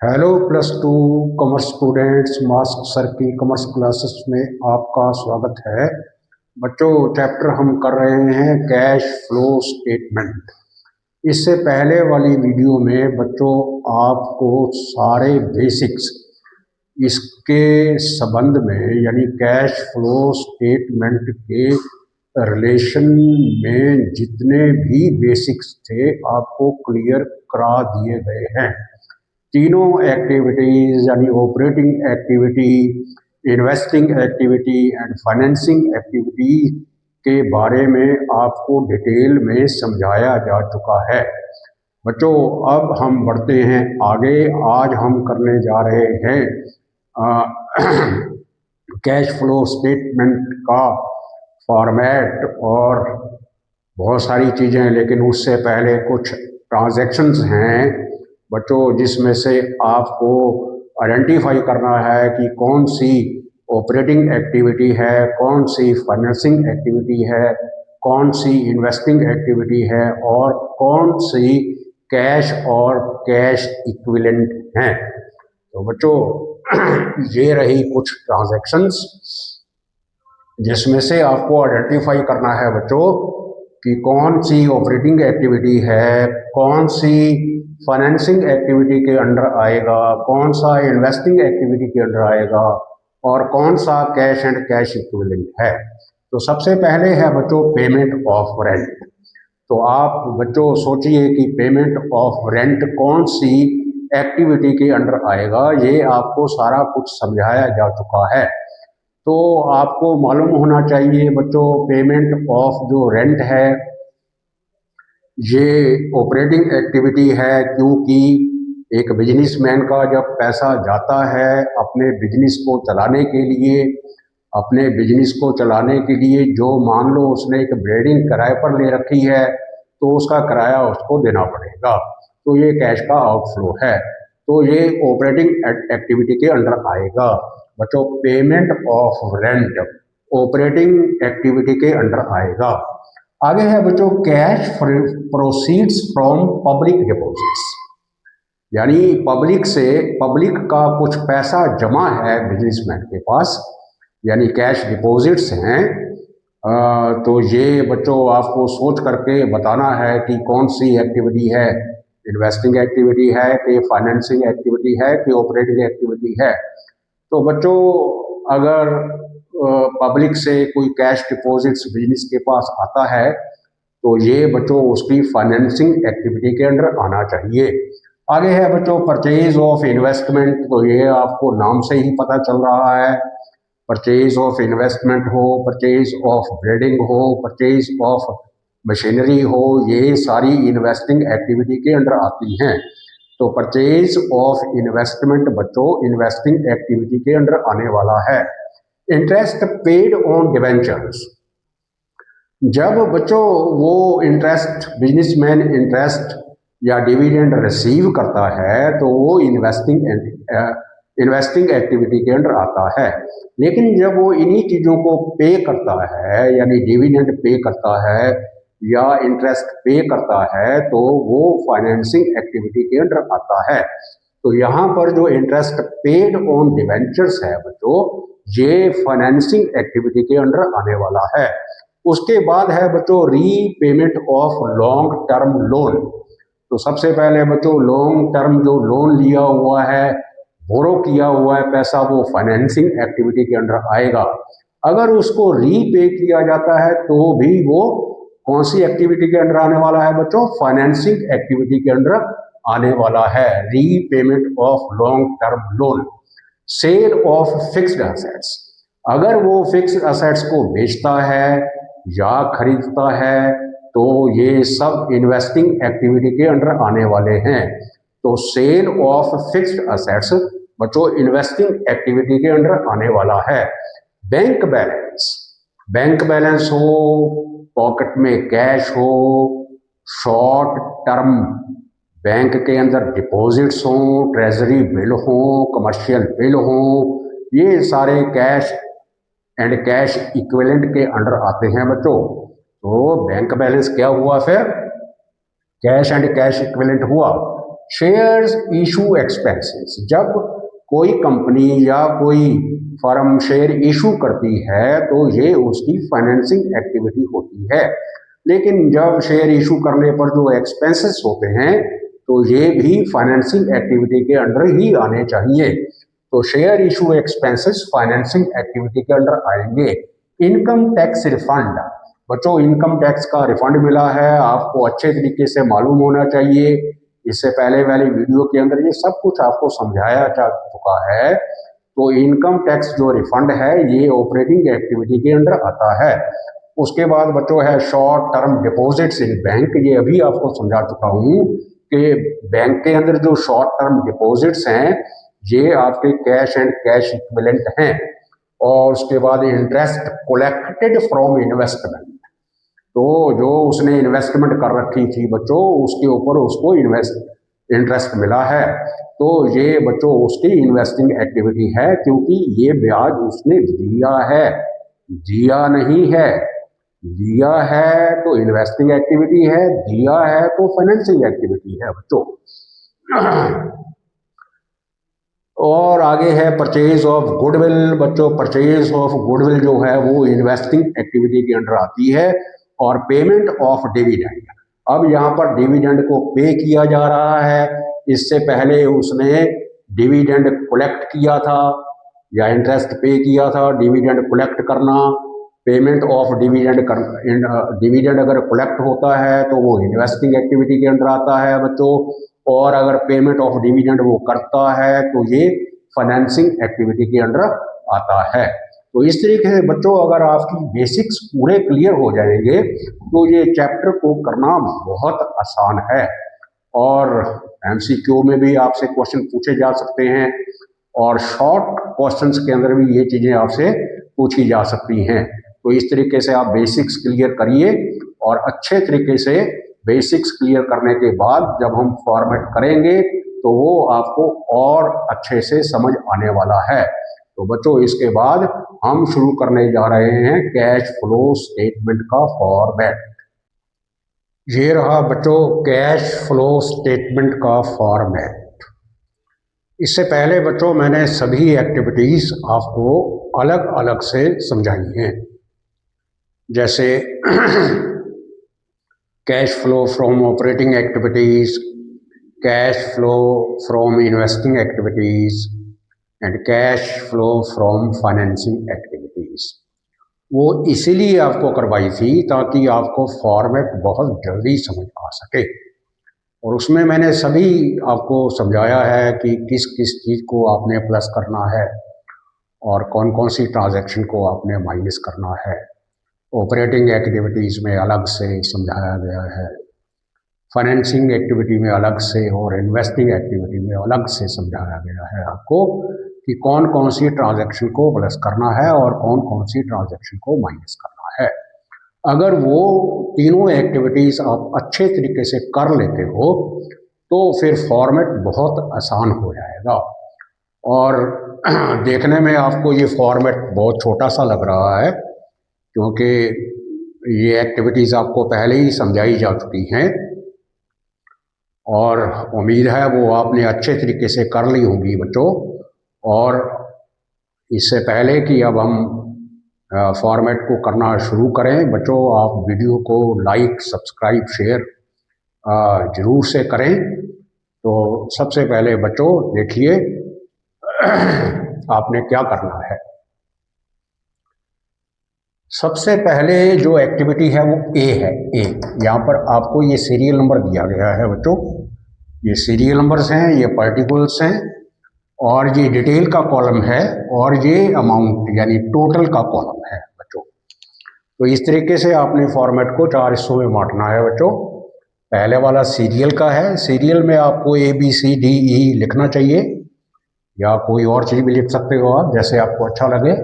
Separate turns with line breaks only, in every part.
Hello plus two commerce students, mask sir की commerce classes में आपका स्वागत है। बच्चों, चैप्टर हम कर रहे हैं कैश फ्लो स्टेटमेंट। इससे पहले वाली वीडियो में बच्चों आपको सारे बेसिक्स इसके संबंध में यानी कैश फ्लो स्टेटमेंट के रिलेशन में जितने भी बेसिक्स थे आपको क्लियर करा दिए गए हैं। तीनों एक्टिविटीज यानी operating activity, investing activity and financing activity के बारे में आपको डिटेल में समझाया जा चुका है। बच्चों, अब हम बढ़ते हैं आगे। आज हम करने जा रहे हैं कैश फ्लो स्टेटमेंट का फॉर्मेट और बहुत सारी चीज़ें, लेकिन उससे पहले कुछ ट्रांजैक्शंस हैं बच्चों, जिसमें से आपको आइडेंटिफाई करना है कि कौन सी ऑपरेटिंग एक्टिविटी है, कौन सी फाइनेंसिंग एक्टिविटी है, कौन सी इन्वेस्टिंग एक्टिविटी है और कौन सी कैश और कैश इक्विवेलेंट हैं। तो बच्चों ये रही कुछ ट्रांजैक्शंस जिसमें से आपको आइडेंटिफाई करना है बच्चों कि कौन सी ऑपरेटिंग एक्टिविटी है, कौन सी फाइनेंसिंग एक्टिविटी के अंडर आएगा, कौन सा इन्वेस्टिंग एक्टिविटी के अंडर आएगा और कौन सा कैश एंड कैश इक्विवेलेंट है। तो सबसे पहले है बच्चों पेमेंट ऑफ रेंट। तो आप बच्चों सोचिए कि पेमेंट ऑफ रेंट कौन सी एक्टिविटी के अंडर आएगा। ये आपको सारा कुछ समझाया जा चुका है। तो आपको मालूम होना चाहिए बच्चों, पेमेंट ऑफ जो रेंट है ये ऑपरेटिंग एक्टिविटी है, क्योंकि एक बिजनेसमैन का जब पैसा जाता है अपने बिजनेस को चलाने के लिए, अपने बिजनेस को चलाने के लिए जो मान लो उसने एक बिल्डिंग किराए पर ले रखी है तो उसका किराया उसको देना पड़ेगा। तो ये कैश का आउटफ्लो है, तो ये ऑपरेटिंग एक्टिविटी के अंडर आएगा। बच्चों, payment of rent operating activity के अंडर आएगा। आगे है बच्चों cash proceeds from public deposits, यानी पब्लिक का कुछ पैसा जमा है बिजनेसमैन के पास, यानी कैश डिपॉजिट्स हैं। तो ये बच्चों आपको सोच करके बताना है कि कौन सी एक्टिविटी है, इन्वेस्टिंग एक्टिविटी है कि फाइनेंसिंग एक्टिविटी है कि ऑपरेटिंग एक्टिविटी है। तो बच्चों अगर पब्लिक से कोई कैश डिपॉजिट्स बिजनेस के पास आता है तो ये बच्चों उसकी फाइनेंसिंग एक्टिविटी के अंडर आना चाहिए। आगे है बच्चों परचेज ऑफ इन्वेस्टमेंट। तो ये आपको नाम से ही पता चल रहा है, परचेज ऑफ इन्वेस्टमेंट हो, परचेज ऑफ बिल्डिंग हो, परचेज ऑफ मशीनरी हो, ये सारी इन्वेस्टिंग एक्टिविटी के अंडर आती हैं। तो परचेज ऑफ इन्वेस्टमेंट बच्चों इन्वेस्टिंग एक्टिविटी के अंडर आने वाला है। इंटरेस्ट पेड ऑन डिवेंचर्स, जब बच्चों वो इंटरेस्ट बिजनेसमैन इंटरेस्ट या डिविडेंड रिसीव करता है तो वो इन्वेस्टिंग एक्टिविटी के अंडर आता है। लेकिन जब वो इन्हीं चीज़ों को पे करता है यानी डिविडेंड पे करता है या इंटरेस्ट पे करता है तो वो फाइनेंसिंग एक्टिविटी के अंडर आता है। तो यहाँ पर जो इंटरेस्ट पेड ऑन डिवेंचर्स है बच्चों ये फाइनेंसिंग एक्टिविटी के अंडर आने वाला है। उसके बाद है बच्चों repayment of long term loan. तो सबसे पहले बच्चों लॉन्ग टर्म जो लोन लिया हुआ है, बोरो किया हुआ है पैसा, वो फाइनेंसिंग एक्टिविटी के अंडर आएगा। अगर उसको रीपे किया जाता है तो भी वो कौन सी एक्टिविटी के अंडर आने वाला है बच्चों, फाइनेंसिंग एक्टिविटी के अंडर आने वाला है। Repayment of long term loan. Sale of fixed assets, अगर वो फिक्स्ड एसेट्स को बेचता है या खरीदता है तो ये सब इन्वेस्टिंग एक्टिविटी के अंडर आने वाले हैं। तो सेल ऑफ फिक्स्ड एसेट्स बच्चों इन्वेस्टिंग एक्टिविटी के अंडर आने वाला है। बैंक बैलेंस, बैंक बैलेंस हो, पॉकेट में कैश हो, शॉर्ट टर्म बैंक के अंदर डिपॉजिट्स हों, ट्रेजरी बिल हो, कमर्शियल बिल हो, ये सारे कैश एंड कैश इक्विवेलेंट के अंडर आते हैं बच्चों। तो बैंक बैलेंस क्या हुआ, फिर कैश एंड कैश इक्विवेलेंट हुआ। शेयर्स इशू एक्सपेंसेस, जब कोई कंपनी या कोई फर्म शेयर इशू करती है तो ये उसकी फाइनेंसिंग एक्टिविटी होती है। लेकिन जब शेयर इशू करने पर जो एक्सपेंसेस होते हैं तो ये भी फाइनेंसिंग एक्टिविटी के अंडर ही आने चाहिए। तो share issue expenses financing activity के अंडर आएंगे। इनकम टैक्स रिफंड, बच्चों इनकम टैक्स का रिफंड मिला है, आपको अच्छे तरीके से मालूम होना चाहिए। इससे पहले वाली वीडियो के अंदर ये सब कुछ आपको समझाया जा चुका है। तो इनकम टैक्स जो रिफंड है ये ऑपरेटिंग एक्टिविटी के अंदर आता है। उसके बाद बच्चों है short term deposits in bank, ये अभी आपको समझा चुका हूँ कि बैंक के अंदर जो शॉर्ट टर्म डिपॉजिट्स हैं ये आपके कैश एंड कैश इक्विवेलेंट हैं। और उसके बाद इंटरेस्ट कलेक्टेड फ्रॉम इन्वेस्टमेंट, तो जो उसने इन्वेस्टमेंट कर रखी थी बच्चों उसके ऊपर उसको इंटरेस्ट मिला है, तो ये बच्चों उसकी इन्वेस्टिंग एक्टिविटी है, क्योंकि ये ब्याज उसने लिया है, दिया नहीं है। लिया है तो इन्वेस्टिंग एक्टिविटी है, दिया है तो फाइनेंसिंग एक्टिविटी है बच्चों। और आगे है परचेज ऑफ गुडविल, बच्चों परचेज ऑफ गुडविल जो है वो इन्वेस्टिंग एक्टिविटी के अंडर आती है। और पेमेंट ऑफ डिविडेंड, अब यहाँ पर डिविडेंड को पे किया जा रहा है, इससे पहले उसने डिविडेंड कलेक्ट किया था या इंटरेस्ट पे किया था। डिविडेंड कलेक्ट करना, पेमेंट ऑफ डिविडेंड डिविडेंड अगर कलेक्ट होता है तो वो इन्वेस्टिंग एक्टिविटी के अंडर आता है बच्चों। और अगर पेमेंट ऑफ डिविडेंड वो करता है तो ये फाइनेंसिंग एक्टिविटी के अंडर आता है। तो इस तरीके से बच्चों अगर आपकी बेसिक्स पूरे क्लियर हो जाएंगे तो ये चैप्टर को करना बहुत आसान है। और एमसीक्यू में भी आपसे क्वेश्चन पूछे जा सकते हैं और शॉर्ट क्वेश्चंस के अंदर भी ये चीज़ें आपसे पूछी जा सकती हैं। तो इस तरीके से आप बेसिक्स क्लियर करिए और अच्छे तरीके से बेसिक्स क्लियर करने के बाद जब हम फॉर्मेट करेंगे तो वो आपको और अच्छे से समझ आने वाला है। तो बच्चों इसके बाद हम शुरू करने जा रहे हैं कैश फ्लो स्टेटमेंट का फॉर्मेट। ये रहा बच्चों कैश फ्लो स्टेटमेंट का फॉर्मेट। इससे पहले बच्चों मैंने सभी एक्टिविटीज़ आपको अलग अलग से समझाई हैं, जैसे cash flow from operating activities, cash flow from investing activities and cash flow from financing activities. वो इसीलिए आपको करवाई थी ताकि आपको फॉर्मेट बहुत जल्दी समझ आ सके। और उसमें मैंने सभी आपको समझाया है कि किस किस चीज़ को आपने प्लस करना है और कौन कौन सी ट्रांजैक्शन को आपने माइनस करना है। ऑपरेटिंग एक्टिविटीज़ में अलग से समझाया गया है, फाइनेंसिंग एक्टिविटी में अलग से और इन्वेस्टिंग एक्टिविटी में अलग से समझाया गया है आपको कि कौन कौन सी ट्रांजैक्शन को प्लस करना है और कौन कौन सी ट्रांजैक्शन को माइनस करना है। अगर वो तीनों एक्टिविटीज़ आप अच्छे तरीके से कर लेते हो तो फिर फॉर्मेट बहुत आसान हो जाएगा। और देखने में आपको ये फॉर्मेट बहुत छोटा सा लग रहा है क्योंकि ये एक्टिविटीज़ आपको पहले ही समझाई जा चुकी हैं और उम्मीद है वो आपने अच्छे तरीके से कर ली होंगी बच्चों। और इससे पहले कि अब हम फॉर्मेट को करना शुरू करें बच्चों, आप वीडियो को लाइक सब्सक्राइब शेयर ज़रूर से करें। तो सबसे पहले बच्चों देखिए आपने क्या करना है। सबसे पहले जो एक्टिविटी है वो ए है। ए यहाँ पर आपको ये सीरियल नंबर दिया गया है बच्चों, ये सीरियल नंबर्स हैं, ये पार्टिकल्स हैं और ये डिटेल का कॉलम है और ये अमाउंट यानी टोटल का कॉलम है बच्चों। तो इस तरीके से आपने फॉर्मेट को 4 हिस्सों में बांटना है बच्चों। पहले वाला सीरियल का है, सीरियल में आपको ABCDE लिखना चाहिए या कोई और चीज़ भी लिख सकते हो आप जैसे आपको अच्छा लगे।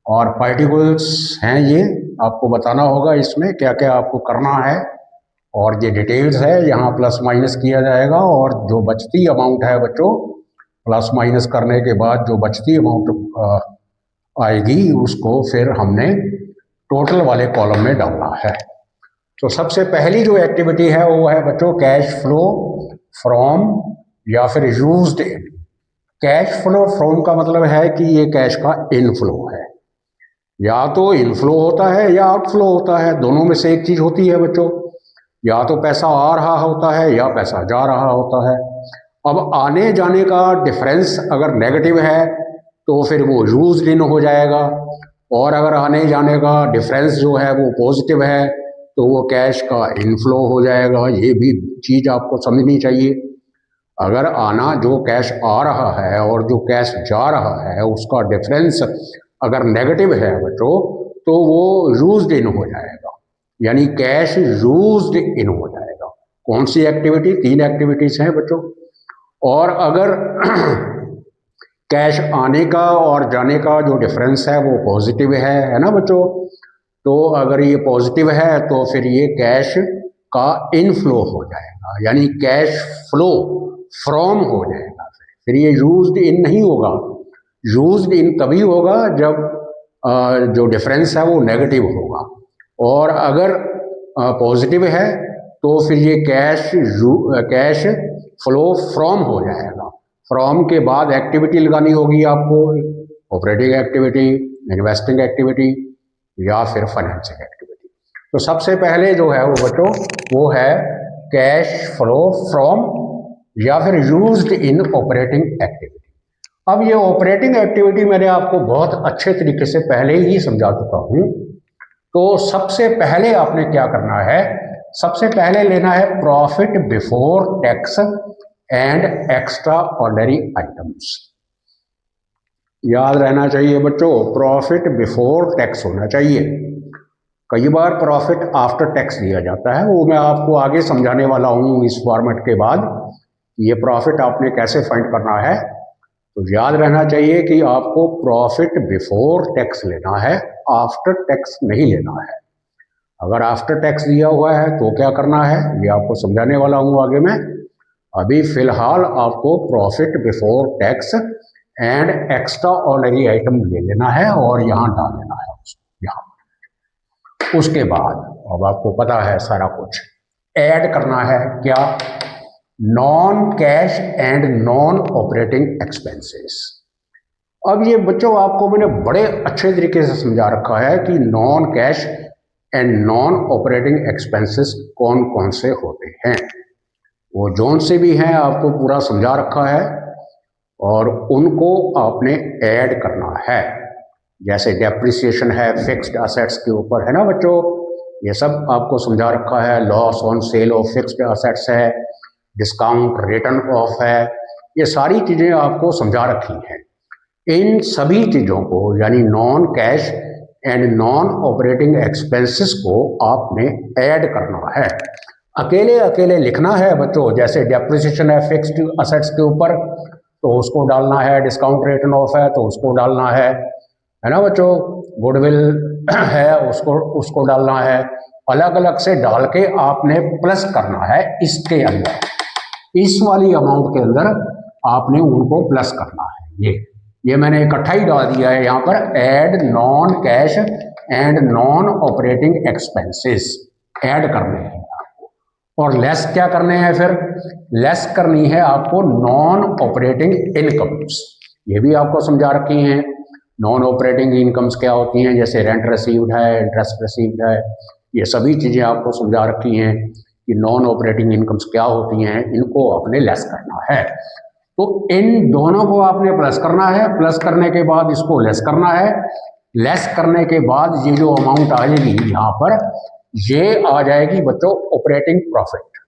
और पार्टिकल्स हैं ये आपको बताना होगा इसमें क्या क्या आपको करना है। और ये डिटेल्स है, यहाँ प्लस माइनस किया जाएगा और जो बचती अमाउंट है बच्चों प्लस माइनस करने के बाद जो बचती अमाउंट आएगी उसको फिर हमने टोटल वाले कॉलम में डालना है। तो सबसे पहली जो एक्टिविटी है वो है बच्चों कैश फ्लो फ्रॉम या फिर used in. Cash flow from का मतलब है कि ये कैश का इनफ्लो है, या तो इनफ्लो होता है या आउटफ्लो होता है, दोनों में से एक चीज होती है बच्चों। या तो पैसा आ रहा होता है या पैसा जा रहा होता है। अब आने जाने का डिफरेंस अगर नेगेटिव है तो फिर वो यूज्ड इन हो जाएगा, और अगर आने जाने का डिफरेंस जो है वो पॉजिटिव है तो वो कैश का इनफ्लो हो जाएगा। ये भी चीज आपको समझनी चाहिए। अगर आना जो कैश आ रहा है और जो कैश जा रहा है उसका डिफरेंस अगर नेगेटिव है बच्चों तो वो यूज्ड इन हो जाएगा, यानी कैश यूज्ड इन हो जाएगा। कौन सी एक्टिविटी? 3 एक्टिविटीज हैं बच्चों। और अगर कैश आने का और जाने का जो डिफरेंस है वो पॉजिटिव है ना बच्चों, तो अगर ये पॉजिटिव है तो फिर ये कैश का इनफ्लो हो जाएगा, यानी कैश फ्लो फ्रॉम हो जाएगा। फिर ये यूज्ड इन नहीं होगा। यूज्ड इन तभी होगा जब जो डिफरेंस है वो नेगेटिव होगा, और अगर पॉजिटिव है तो फिर ये कैश फ्लो फ्रॉम हो जाएगा। फ्रॉम के बाद एक्टिविटी लगानी होगी आपको, ऑपरेटिंग एक्टिविटी, इन्वेस्टिंग एक्टिविटी या फिर फाइनेंसिंग एक्टिविटी। तो सबसे पहले जो है वो बच्चों वो है कैश फ्लो फ्रॉम या फिर यूज्ड इन ऑपरेटिंग एक्टिविटी। अब ये ऑपरेटिंग एक्टिविटी मैंने आपको बहुत अच्छे तरीके से पहले ही समझा चुका हूं। तो सबसे पहले आपने क्या करना है? सबसे पहले लेना है profit before tax and extra ordinary items. याद रहना चाहिए बच्चों, प्रॉफिट बिफोर टैक्स होना चाहिए। कई बार प्रॉफिट आफ्टर टैक्स दिया जाता है, वो मैं आपको आगे समझाने वाला हूं इस फॉर्मेट के बाद। ये प्रॉफिट आपने कैसे फाइंड करना है, तो याद रहना चाहिए कि आपको प्रॉफिट बिफोर टैक्स लेना है, आफ्टर टैक्स नहीं लेना है। अगर आफ्टर टैक्स दिया हुआ है तो क्या करना है ये आपको समझाने वाला हूँ आगे मैं। अभी फिलहाल आपको profit before tax and extra ordinary item ले लेना है और यहाँ डाल लेना है उसको यहाँ। उसके बाद अब आपको पता है सारा कुछ ऐड करना है। क्या? Non cash and non operating expenses. अब ये बच्चों आपको मैंने बड़े अच्छे तरीके से समझा रखा है कि non cash and non operating expenses कौन कौन से होते हैं। वो जोन से भी हैं आपको पूरा समझा रखा है, और उनको आपने ऐड करना है। जैसे डेप्रिसिएशन है फिक्स्ड असेट्स के ऊपर, है ना बच्चों, ये सब आपको समझा रखा है। Loss on sale of fixed assets है, डिस्काउंट रिटर्न ऑफ है, ये सारी चीज़ें आपको समझा रखी हैं। इन सभी चीज़ों को यानी non cash and non operating expenses को आपने ऐड करना है। अकेले अकेले लिखना है बच्चों, जैसे डेप्रिसिएशन है फिक्स्ड असेट्स के ऊपर तो उसको डालना है, डिस्काउंट रिटर्न ऑफ है तो उसको डालना है ना बच्चों, गुडविल है उसको डालना है। अलग अलग से डाल के आपने प्लस करना है इसके अंदर, इस वाली अमाउंट के अंदर आपने उनको प्लस करना है। ये मैंने इकट्ठा ही डाल दिया है यहाँ पर, add non cash and non operating expenses add करने हैं आपको। और लेस क्या करने हैं? फिर लेस करनी है आपको नॉन ऑपरेटिंग इनकम्स। ये भी आपको समझा रखी हैं। नॉन ऑपरेटिंग इनकम्स क्या होती हैं, जैसे रेंट रिसीव्ड है, इंटरेस्ट रिसीव्ड है, ये सभी चीज़ें आपको समझा रखी हैं कि नॉन ऑपरेटिंग इनकम्स क्या होती हैं, इनको आपने लेस करना है। तो इन दोनों को आपने प्लस करना है, प्लस करने के बाद इसको लेस करना है, लेस करने के बाद ये जो अमाउंट आ जाएगी यहाँ पर, ये आ जाएगी बच्चों ऑपरेटिंग प्रॉफिट।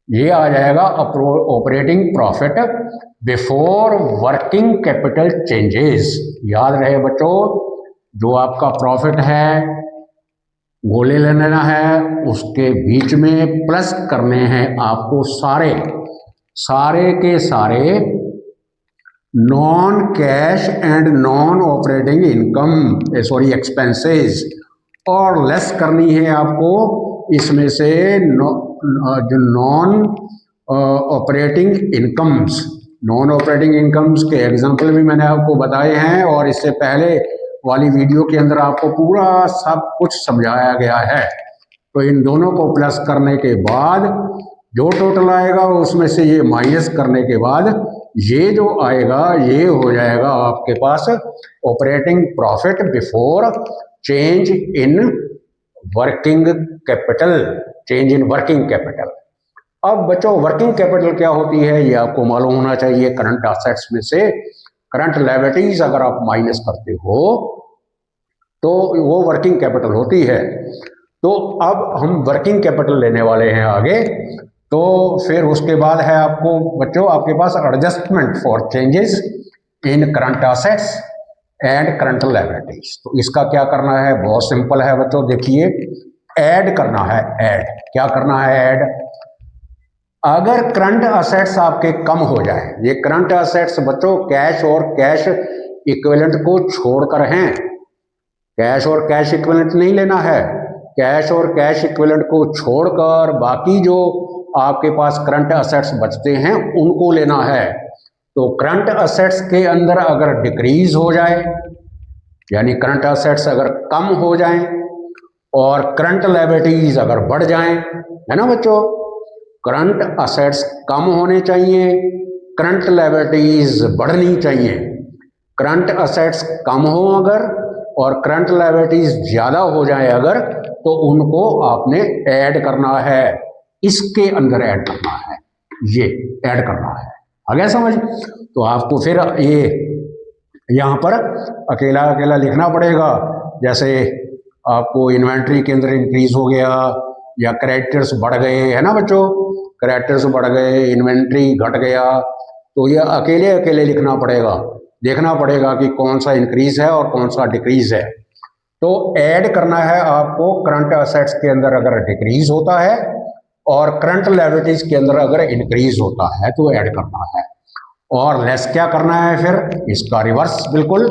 ये आ जाएगा operating profit before working capital changes. याद रहे बच्चों, जो आपका प्रॉफिट है वो ले लेना है, उसके बीच में प्लस करने हैं आपको सारे के सारे non cash and non operating income expenses, और लेस करनी है आपको इसमें से जो non operating incomes. Non operating incomes के एग्जांपल भी मैंने आपको बताए हैं, और इससे पहले वाली वीडियो के अंदर आपको पूरा सब कुछ समझाया गया है। तो इन दोनों को प्लस करने के बाद जो टोटल आएगा उसमें से ये माइनस करने के बाद ये जो आएगा ये हो जाएगा आपके पास operating profit before change in working capital, change in working capital. अब बच्चों वर्किंग कैपिटल क्या होती है ये आपको मालूम होना चाहिए। करंट असेट्स में से करंट लायबिलिटीज अगर आप माइनस करते हो तो वो वर्किंग कैपिटल होती है। तो अब हम वर्किंग कैपिटल लेने वाले हैं आगे। तो फिर उसके बाद है आपको बच्चों आपके पास adjustment for changes in current assets and current liabilities. तो इसका क्या करना है, बहुत सिंपल है बच्चों, देखिए ऐड करना है। ऐड क्या करना है, ऐड। अगर करंट असेट्स आपके कम हो जाए, ये करंट असेट्स बच्चों कैश और कैश इक्विवेलेंट को छोड़कर हैं, कैश और कैश इक्विवेलेंट नहीं लेना है, कैश और कैश इक्विवेलेंट को छोड़कर बाकी जो आपके पास करंट असेट्स बचते हैं उनको लेना है। तो करंट असेट्स के अंदर अगर डिक्रीज हो जाए, यानी करंट असेट्स अगर कम हो जाएं और करंट लायबिलिटीज अगर बढ़ जाएं, है ना बच्चों, करंट असेट्स कम होने चाहिए, करंट लायबिलिटीज बढ़नी चाहिए। करंट असेट्स कम हो अगर और करंट लायबिलिटीज ज्यादा हो जाए अगर, तो उनको आपने ऐड करना है, इसके अंदर ऐड करना है, ये ऐड करना है। आ गया समझ। तो आपको फिर ये यहाँ पर अकेला अकेला लिखना पड़ेगा। जैसे आपको इन्वेंट्री के अंदर इंक्रीज हो गया या क्रेडिटर्स बढ़ गए, है ना बच्चों, क्रेडिटर्स बढ़ गए, इन्वेंट्री घट गया, तो ये अकेले अकेले लिखना पड़ेगा, देखना पड़ेगा कि कौन सा इंक्रीज है और कौन सा डिक्रीज है। तो ऐड करना है आपको करंट असेट्स के अंदर अगर डिक्रीज होता है और करंट लायबिलिटीज के अंदर अगर इंक्रीज होता है तो ऐड करना है। और लेस क्या करना है फिर, इसका रिवर्स बिल्कुल।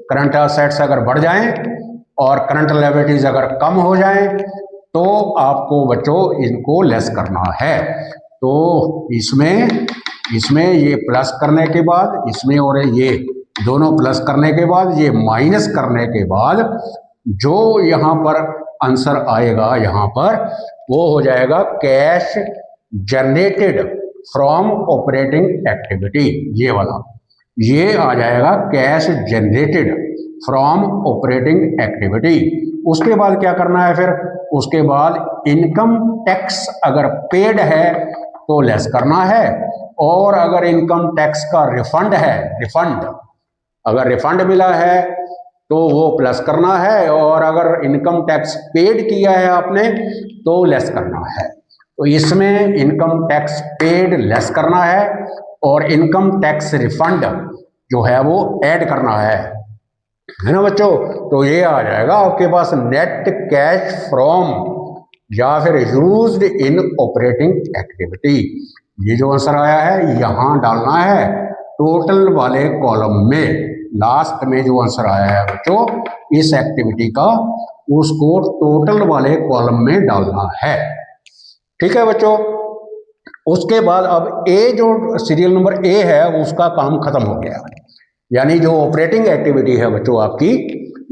करंट असेट्स अगर बढ़ जाएं और करंट लायबिलिटीज अगर कम हो जाएं तो आपको बच्चों इनको लेस करना है। तो इसमें ये प्लस करने के बाद, इसमें और ये दोनों प्लस करने के बाद, ये माइनस करने के बाद जो यहाँ पर आंसर आएगा यहाँ पर वो हो जाएगा cash generated from operating activity. ये वाला ये आ जाएगा cash generated from operating activity. उसके बाद क्या करना है फिर, उसके बाद इनकम टैक्स अगर पेड है तो लेस करना है, और अगर इनकम टैक्स का रिफंड है, रिफंड अगर रिफंड मिला है तो वो प्लस करना है, और अगर इनकम टैक्स पेड किया है आपने तो लेस करना है। तो इसमें इनकम टैक्स पेड लेस करना है और इनकम टैक्स रिफंड जो है वो ऐड करना है ना बच्चों। तो ये आ जाएगा आपके पास नेट कैश फ्रॉम या फिर यूज्ड इन ऑपरेटिंग एक्टिविटी। ये जो आंसर आया है यहाँ डालना है टोटल वाले कॉलम में, लास्ट में जो आंसर आया है बच्चों इस एक्टिविटी का, उसको टोटल वाले कॉलम में डालना है। ठीक है बच्चों। उसके बाद अब ए जो सीरियल नंबर ए है उसका काम खत्म हो गया, यानी जो ऑपरेटिंग एक्टिविटी है बच्चों आपकी,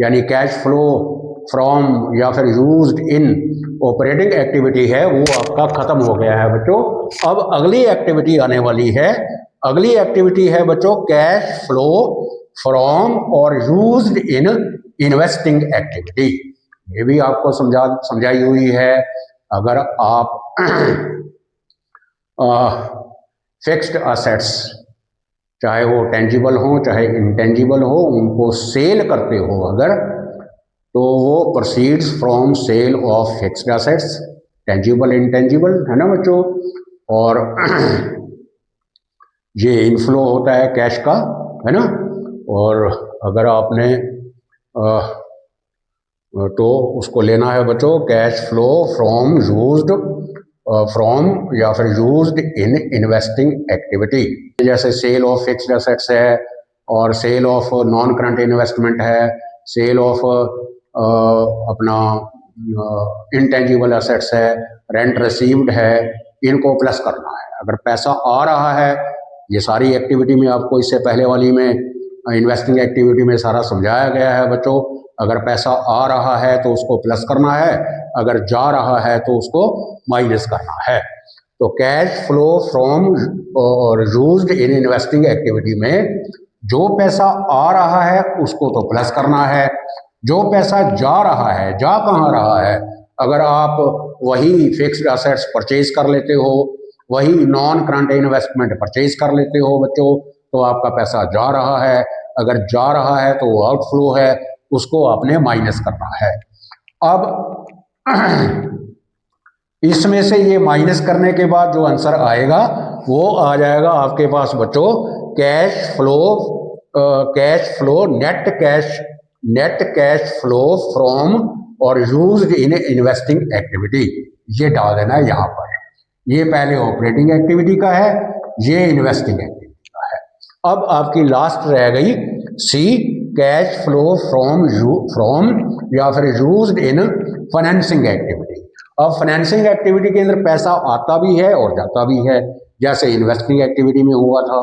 यानी कैश फ्लो फ्रॉम या फिर यूज्ड इन ऑपरेटिंग एक्टिविटी है, वो आपका खत्म हो गया है बच्चों। अब अगली एक्टिविटी आने वाली है। अगली एक्टिविटी है बच्चों कैश फ्लो फ्रॉम और यूज्ड इन इन्वेस्टिंग एक्टिविटी। ये भी आपको समझाई हुई है। अगर आप फिक्स्ड असेट्स चाहे वो टेंजिबल हो चाहे इंटेंजिबल हो उनको सेल करते हो अगर, तो वो proceeds from sale of fixed assets, tangible intangible, है ना बच्चों। और ये इनफ्लो होता है कैश का, है ना। और अगर आपने तो उसको लेना है बच्चों cash flow from used from या फिर यूज्ड इन इन्वेस्टिंग एक्टिविटी। जैसे सेल ऑफ फिक्स्ड एसेट्स है और sale of non current investment है, सेल ऑफ अपना इंटेंजिबल एसेट्स है, रेंट रिसीव्ड है, इनको प्लस करना है। अगर पैसा आ रहा है, ये सारी एक्टिविटी में आपको इससे पहले वाली में इन्वेस्टिंग एक्टिविटी में सारा समझाया गया है बच्चों। अगर पैसा आ रहा है तो उसको प्लस करना है, अगर जा रहा है तो उसको माइनस करना है। तो कैश फ्लो फ्रॉम और यूज्ड इन इन्वेस्टिंग एक्टिविटी में जो पैसा आ रहा है उसको तो प्लस करना है, जो पैसा जा रहा है, जा कहाँ रहा है, अगर आप वही फिक्स्ड असेट्स परचेज कर लेते हो, वही नॉन करंट इन्वेस्टमेंट परचेज कर लेते हो बच्चों, तो आपका पैसा जा रहा है। अगर जा रहा है तो वो आउटफ्लो है, उसको आपने माइनस करना है। अब इसमें से ये माइनस करने के बाद जो आंसर आएगा वो आ जाएगा आपके पास बच्चों cash flow net cash flow from और यूज्ड इन इन्वेस्टिंग एक्टिविटी, ये डाल देना है यहाँ पर। ये पहले ऑपरेटिंग एक्टिविटी का है, ये इन्वेस्टिंग एक्टिविटी का है। अब आपकी लास्ट रह गई सी, कैश फ्लो फ्रॉम या फिर यूज्ड इन फाइनेंसिंग एक्टिविटी। अब फाइनेंसिंग एक्टिविटी के अंदर पैसा आता भी है और जाता भी है, जैसे इन्वेस्टिंग एक्टिविटी में हुआ था।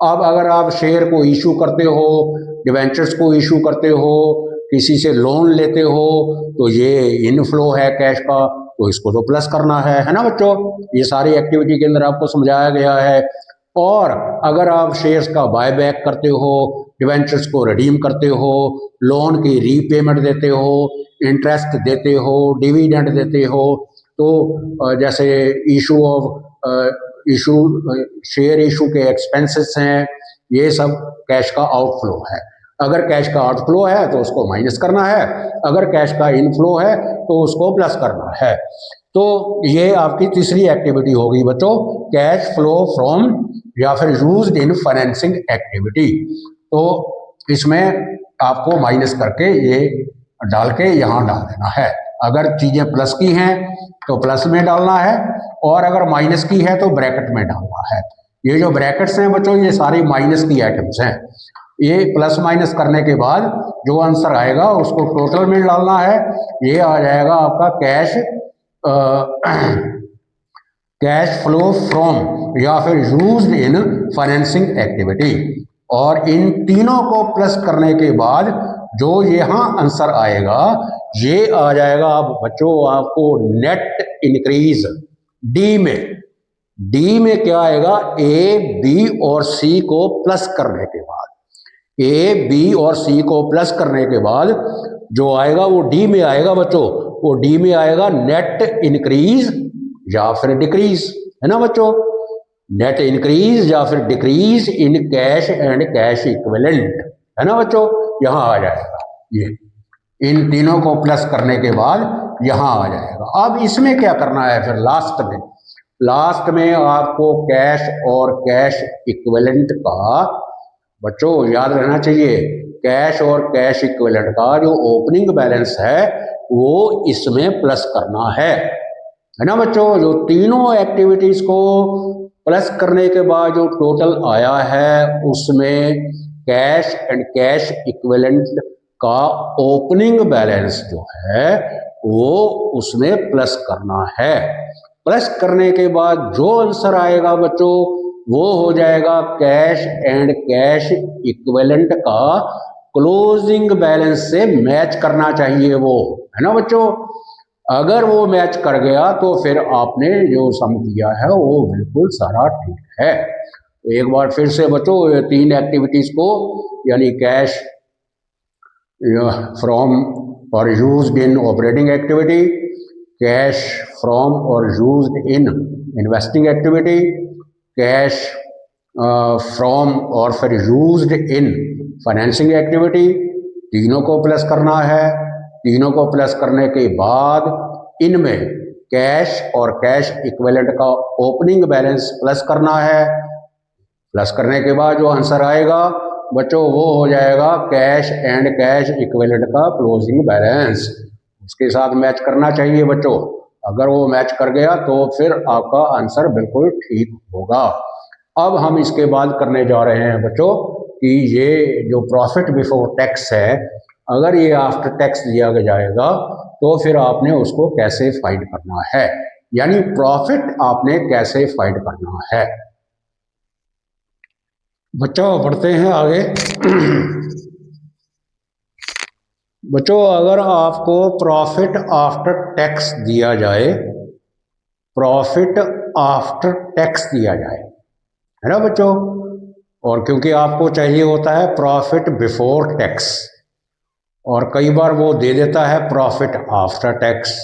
अब अगर आप शेयर को इशू करते हो, डिवेंचर्स को इशू करते हो, किसी से लोन लेते हो, तो ये इनफ्लो है कैश का, तो इसको तो प्लस करना है ना बच्चों। ये सारी एक्टिविटी के अंदर आपको समझाया गया है। और अगर आप शेयर्स का बायबैक करते हो, डिवेंचर्स को रिडीम करते हो, लोन की रीपेमेंट देते हो, इंटरेस्ट देते हो, डिविडेंड देते हो, तो जैसे शेयर इशू के एक्सपेंसेस हैं, ये सब कैश का आउटफ्लो है। अगर कैश का आउटफ्लो है तो उसको माइनस करना है, अगर कैश का इनफ्लो है तो उसको प्लस करना है। तो ये आपकी तीसरी एक्टिविटी होगी बच्चों, कैश फ्लो फ्रॉम या फिर यूज्ड इन फाइनेंसिंग एक्टिविटी। तो इसमें आपको माइनस करके ये डाल के यहाँ डाल देना है। अगर चीजें प्लस की हैं तो प्लस में डालना है, और अगर माइनस की है तो ब्रैकेट में डालना है। ये जो ब्रैकेट्स हैं बच्चों, ये सारी माइनस की आइटम्स हैं। ये प्लस माइनस करने के बाद जो आंसर आएगा उसको टोटल में डालना है। ये आ जाएगा आपका कैश फ्लो फ्रॉम या फिर यूज्ड इन फाइनेंसिंग एक्टिविटी। और इन तीनों को प्लस करने के बाद जो यहाँ आंसर आएगा ये आ जाएगा अब बच्चों आपको नेट इंक्रीज। डी में क्या आएगा, ए बी और सी को प्लस करने के बाद, ए बी और सी को प्लस करने के बाद जो आएगा वो डी में आएगा बच्चों। वो डी में आएगा नेट इंक्रीज या फिर डिक्रीज, है ना बच्चों। नेट इंक्रीज या फिर decrease in cash and cash equivalent, है ना बच्चों। यहां आ जाएगा ये, इन तीनों को प्लस करने के बाद यहां आ जाएगा। अब इसमें क्या करना है फिर लास्ट में आपको कैश और कैश इक्विवेलेंट का बच्चों याद रहना चाहिए, कैश और कैश इक्विवेलेंट का जो ओपनिंग बैलेंस है वो इसमें प्लस करना है ना बच्चों। जो तीनों एक्टिविटीज को प्लस करने के बाद जो टोटल आया है उसमें कैश एंड कैश इक्विवेलेंट का ओपनिंग बैलेंस जो है वो उसमें प्लस करना है। प्लस करने के बाद जो आंसर आएगा बच्चों वो हो जाएगा कैश एंड कैश इक्विवेलेंट का क्लोजिंग बैलेंस से मैच करना चाहिए वो, है ना बच्चों। अगर वो मैच कर गया तो फिर आपने जो सम किया है वो बिल्कुल सारा ठीक है। तो एक बार फिर से बच्चों ये तीन एक्टिविटीज को, यानी कैश फ्रॉम और used in operating activity, cash from और used in investing activity, cash from और फिर यूज्ड इन फाइनेंसिंग एक्टिविटी, तीनों को प्लस करना है। तीनों को प्लस करने के बाद इनमें कैश और कैश इक्विवेलेंट का ओपनिंग बैलेंस प्लस करना है। प्लस करने के बाद जो आंसर आएगा बच्चों वो हो जाएगा कैश एंड कैश इक्विवेलेंट का क्लोजिंग बैलेंस, उसके साथ मैच करना चाहिए बच्चों। अगर वो मैच कर गया तो फिर आपका आंसर बिल्कुल ठीक होगा। अब हम इसके बाद करने जा रहे हैं बच्चों कि ये जो प्रॉफिट बिफोर टैक्स है, अगर ये आफ्टर टैक्स दिया जाएगा तो फिर आपने उसको कैसे फाइंड करना है, यानी प्रॉफिट आपने कैसे फाइंड करना है। बच्चों बढ़ते हैं आगे। बच्चों अगर आपको प्रॉफिट आफ्टर टैक्स दिया जाए, प्रॉफिट आफ्टर टैक्स दिया जाए, है ना बच्चों। और क्योंकि आपको चाहिए होता है प्रॉफिट बिफोर टैक्स, और कई बार वो दे देता है प्रॉफिट आफ्टर टैक्स,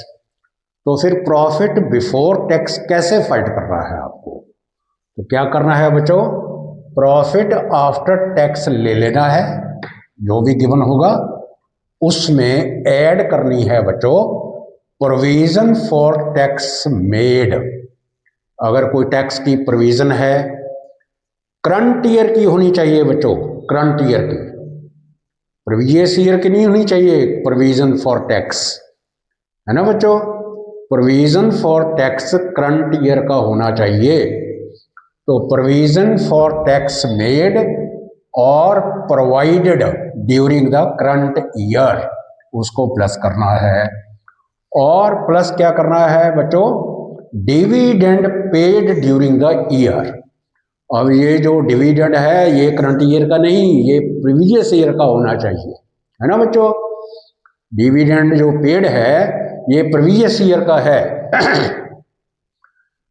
तो फिर प्रॉफिट बिफोर टैक्स कैसे फाइंड करना है आपको? तो क्या करना है बच्चों, प्रॉफिट आफ्टर टैक्स ले लेना है, जो भी गिवन होगा उसमें ऐड करनी है बच्चों प्रोविजन फॉर टैक्स मेड। अगर कोई टैक्स की प्रोविजन है, करंट ईयर की होनी चाहिए बच्चों, करंट ईयर की, प्रीवियस ईयर की नहीं होनी चाहिए प्रोविजन फॉर टैक्स, है ना बच्चों। Provision for tax current year का होना चाहिए। तो प्रोविजन फॉर टैक्स मेड और provided during the current year, उसको प्लस करना है। और प्लस क्या करना है बच्चों, dividend paid during the year. अब ये जो डिविडेंड है ये करंट ईयर का नहीं, ये प्रीवियस ईयर का होना चाहिए, है ना बच्चों। डिविडेंड जो पेड है ये प्रीवियस ईयर का है।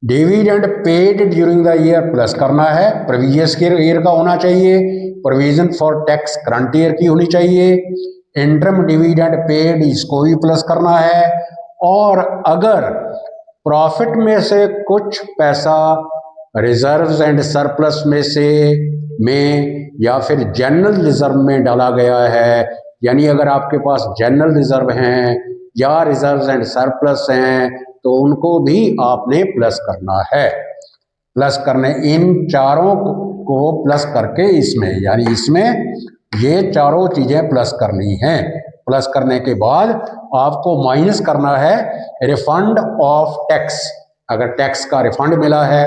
Dividend paid during the year plus करना है, प्रीवियस ईयर का होना चाहिए। Provision for tax current year की होनी चाहिए। इंटरम डिविडेंड पेड इसको भी प्लस करना है। और अगर प्रॉफिट में से कुछ पैसा रिजर्व्स एंड सरप्लस में या फिर जनरल रिजर्व में डाला गया है, यानी अगर आपके पास जनरल रिजर्व हैं या रिजर्व्स एंड सरप्लस हैं तो उनको भी आपने प्लस करना है। प्लस करने इन चारों को प्लस करके इसमें, यानी इसमें ये चारों चीजें प्लस करनी हैं। प्लस करने के बाद आपको माइनस करना है रिफंड ऑफ टैक्स, अगर टैक्स का रिफंड मिला है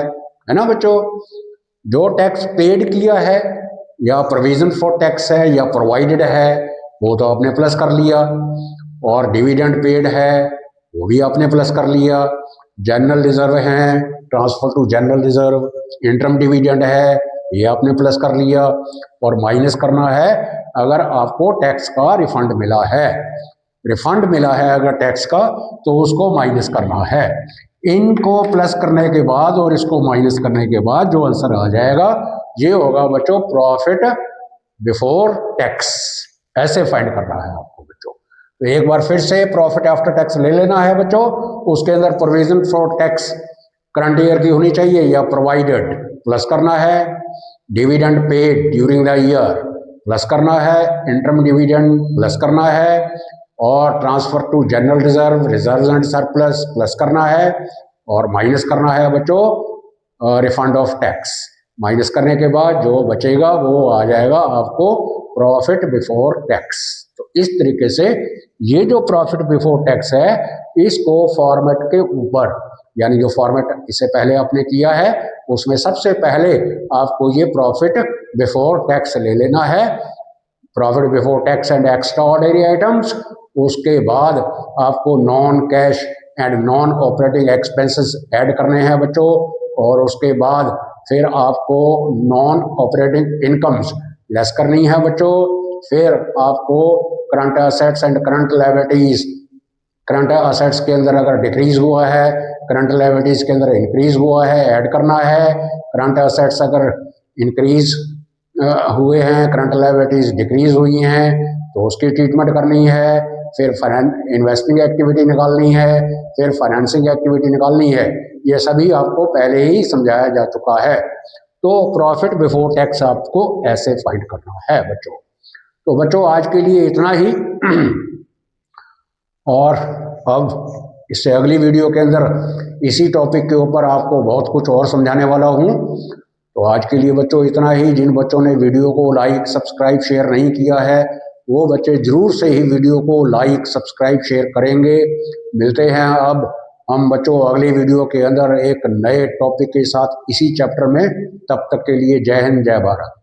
ना बच्चों। जो टैक्स पेड किया है या प्रोविजन फॉर टैक्स है या प्रोवाइडेड है वो तो आपने प्लस कर लिया, और डिविडेंड पेड है वो भी आपने प्लस कर लिया। जनरल रिजर्व है, transfer to general reserve, interim dividend है ये आपने प्लस कर लिया। और माइनस करना है अगर आपको टैक्स का रिफंड मिला है, रिफंड मिला है अगर टैक्स का तो उसको माइनस करना है। इनको प्लस करने के बाद और इसको माइनस करने के बाद जो आंसर आ जाएगा ये होगा बच्चों प्रॉफिट बिफोर टैक्स। ऐसे फाइंड करना है आपको बच्चों। तो एक बार फिर से प्रॉफिट आफ्टर टैक्स ले लेना है बच्चों, उसके अंदर provision for tax current year की होनी चाहिए या प्रोवाइडेड प्लस करना है। Dividend paid during the year plus करना है, इंटरम डिविडेंड प्लस करना है, और transfer to general reserve, reserve and surplus plus करना है, और माइनस करना है बच्चों रिफंड ऑफ टैक्स। माइनस करने के बाद जो बचेगा वो आ जाएगा आपको प्रॉफिट बिफोर टैक्स। तो इस तरीके से ये जो प्रॉफिट बिफोर टैक्स है इसको फॉर्मेट के ऊपर, यानी जो फॉर्मेट इससे पहले आपने किया है उसमें सबसे पहले आपको ये प्रॉफिट बिफोर टैक्स ले लेना है, profit before tax and extra ordinary items. उसके बाद आपको non cash and non operating expenses add करने हैं बच्चों, और उसके बाद फिर आपको नॉन ऑपरेटिंग इनकम्स लेस करनी है बच्चों। फिर आपको current assets and current liabilities, current assets के अंदर अगर डिक्रीज हुआ है, करंट लायबिलिटीज के अंदर इंक्रीज हुआ है, ऐड करना है। करंट असेट्स अगर इंक्रीज हुए हैं, करंट लायबिलिटीज डिक्रीज हुई हैं तो उसकी ट्रीटमेंट करनी है। फिर इन्वेस्टिंग एक्टिविटी निकालनी है, फिर फाइनेंसिंग एक्टिविटी निकालनी है। ये सभी आपको पहले ही समझाया जा चुका है। तो प्रॉफिट बिफोर टैक्स आपको ऐसे फाइंड करना है बच्चों। तो बच्चों आज के लिए इतना ही, और अब इससे अगली वीडियो के अंदर इसी टॉपिक के ऊपर आपको बहुत कुछ और समझाने वाला हूँ। तो आज के लिए बच्चों इतना ही। जिन बच्चों ने वीडियो को लाइक सब्सक्राइब शेयर नहीं किया है वो बच्चे जरूर से ही वीडियो को लाइक सब्सक्राइब शेयर करेंगे। मिलते हैं अब हम बच्चों अगली वीडियो के अंदर एक नए टॉपिक के साथ इसी चैप्टर में। तब तक के लिए जय हिंद जय भारत।